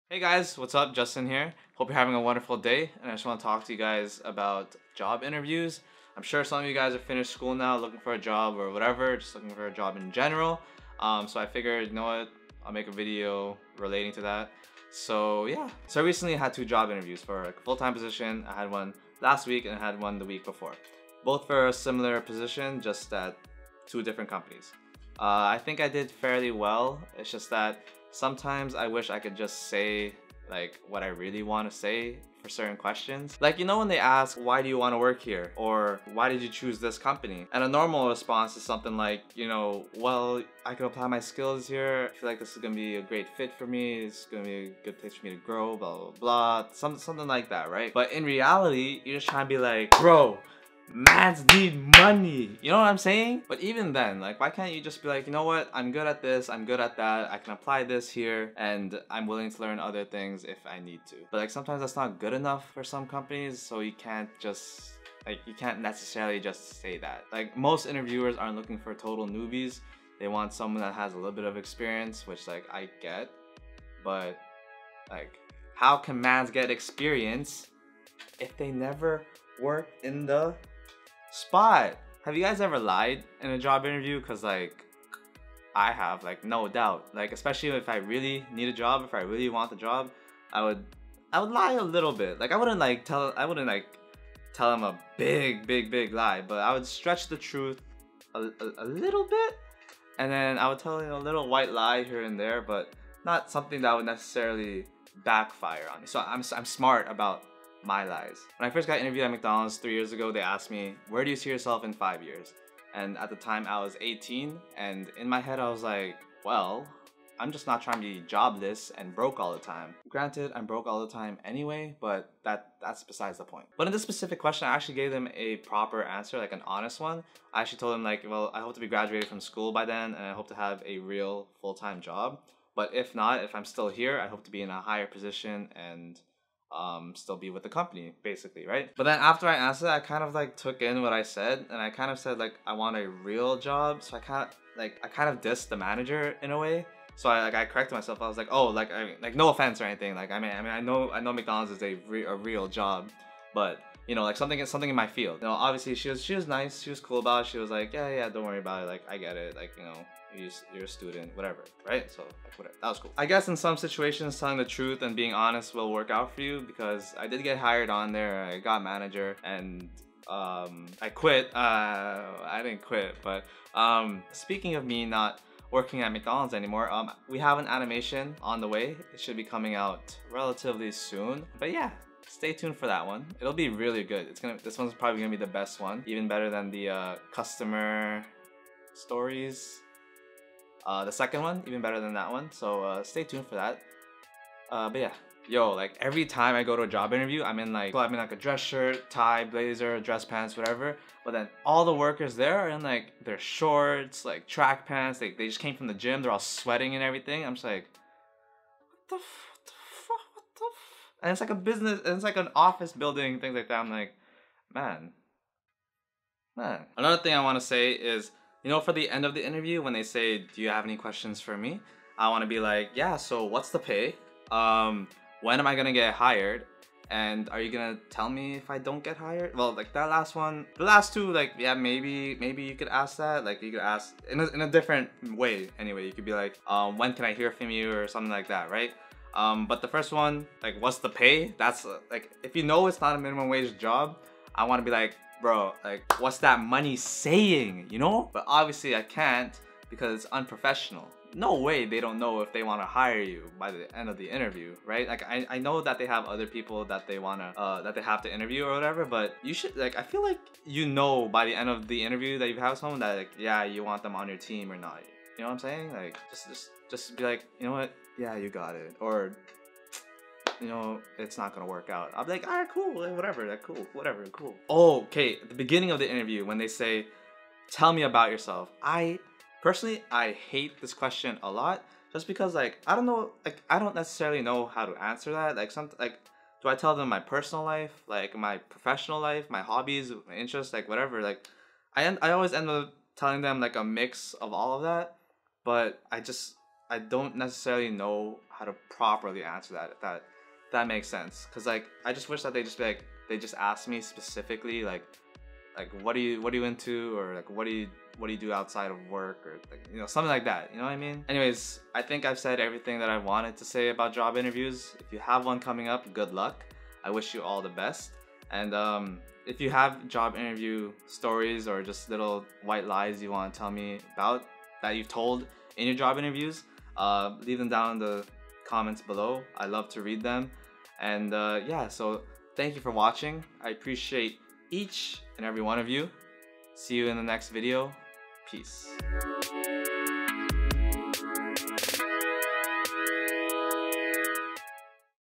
Hey guys, what's up? Justin here. Hope you're having a wonderful day, and I just want to talk to you guys about job interviews. I'm sure some of you guys have finished school now, looking for a job or whatever, just looking for a job in general. So I figured, you know what, I'll make a video relating to that. So yeah, so I recently had two job interviews for a full-time position. I had one last week and I had one the week before. Both for a similar position, just at two different companies. I think I did fairly well. It's just that sometimes I wish I could just say like what I really want to say for certain questions. Like, you know, when they ask, why do you want to work here? Or why did you choose this company? And a normal response is something like, you know, well, I can apply my skills here. I feel like this is going to be a great fit for me. It's going to be a good place for me to grow, blah, blah, blah. Something like that, right? But in reality, you're just trying to be like, bro, mans need money, you know what I'm saying? But even then, like, why can't you just be like, you know what, I'm good at this, I'm good at that, I can apply this here, and I'm willing to learn other things if I need to. But like, sometimes that's not good enough for some companies, so you can't just, like, you can't necessarily just say that. Like, most interviewers aren't looking for total newbies. They want someone that has a little bit of experience, which, like, I get. But like, how can mans get experience if they never worked in the spot? Have you guys ever lied in a job interview? Cause like, I have, like, no doubt. Like, especially if I really need a job, if I really want the job, I would lie a little bit. Like, I wouldn't tell them a big lie, but I would stretch the truth a little bit, and then I would tell, you know, a little white lie here and there, but not something that would necessarily backfire on me. So I'm smart about my lies. When I first got interviewed at McDonald's 3 years ago, they asked me, where do you see yourself in 5 years? And at the time I was 18, and in my head I was like, well, I'm just not trying to be jobless and broke all the time. Granted, I'm broke all the time anyway, but that's besides the point. But in this specific question, I actually gave them a proper answer, like an honest one. I actually told them, like, well, I hope to be graduated from school by then, and I hope to have a real full-time job. But if not, if I'm still here, I hope to be in a higher position and still be with the company, basically, right? But then after I answered, I kind of like took in what I said, and I kind of said, like, I want a real job. So I kind of dissed the manager in a way. So I corrected myself. I was like, oh, like, no offense or anything. Like, I know McDonald's is a real job, but you know, like, something in my field. You know, obviously she was nice. She was cool about it. She was like, yeah, don't worry about it. Like, I get it. Like, you know, you're a student, whatever, right? So like, whatever, that was cool. I guess in some situations, telling the truth and being honest will work out for you, because I did get hired on there. I got manager, and I quit. I didn't quit, but speaking of me not working at McDonald's anymore, we have an animation on the way. It should be coming out relatively soon. But yeah, stay tuned for that one. It'll be really good. This one's probably gonna be the best one, even better than the customer stories. The second one, even better than that one. So stay tuned for that. But yeah, yo, like, every time I go to a job interview, I'm in like a dress shirt, tie, blazer, dress pants, whatever. But then all the workers there are in like their shorts, like track pants. They just came from the gym. They're all sweating and everything. I'm just like, what the fuck? What the f? And it's like a business, and it's like an office building, things like that. I'm like, man. Another thing I want to say is, you know, for the end of the interview, when they say, do you have any questions for me? I want to be like, yeah, so what's the pay? When am I gonna get hired? And are you gonna tell me if I don't get hired? Well, like, that last one, the last two, like, yeah, maybe you could ask that. Like, you could ask in a different way. Anyway, you could be like, when can I hear from you, or something like that, right? But the first one, like, what's the pay? That's like, if you know it's not a minimum wage job, I want to be like, bro, like, what's that money saying, you know? But obviously I can't, because it's unprofessional. No way they don't know if they want to hire you by the end of the interview, right? Like, I know that they have other people that they have to interview or whatever, but you should, like, I feel like, you know, by the end of the interview that you have someone that, like, yeah, you want them on your team or not. You know what I'm saying? Like, just be like, you know what? Yeah, you got it. Or, you know, it's not gonna work out. I'll be like, alright, cool, whatever, like, cool, whatever, cool. Oh, okay, at the beginning of the interview, when they say, tell me about yourself, personally, I hate this question a lot, just because, like, I don't know, like, I don't necessarily know how to answer that. Like, do I tell them my personal life, like, my professional life, my hobbies, my interests, like, whatever? Like, I always end up telling them, like, a mix of all of that, but I just I don't necessarily know how to properly answer that. If that makes sense. Cause like I just wish that they just ask me specifically like what are you into, or like what do you do outside of work, or like, you know, something like that. You know what I mean? Anyways, I think I've said everything that I wanted to say about job interviews. If you have one coming up, good luck. I wish you all the best. And if you have job interview stories or just little white lies you want to tell me about that you've told in your job interviews, leave them down in the comments below. I love to read them. And yeah, so thank you for watching. I appreciate each and every one of you. See you in the next video. Peace.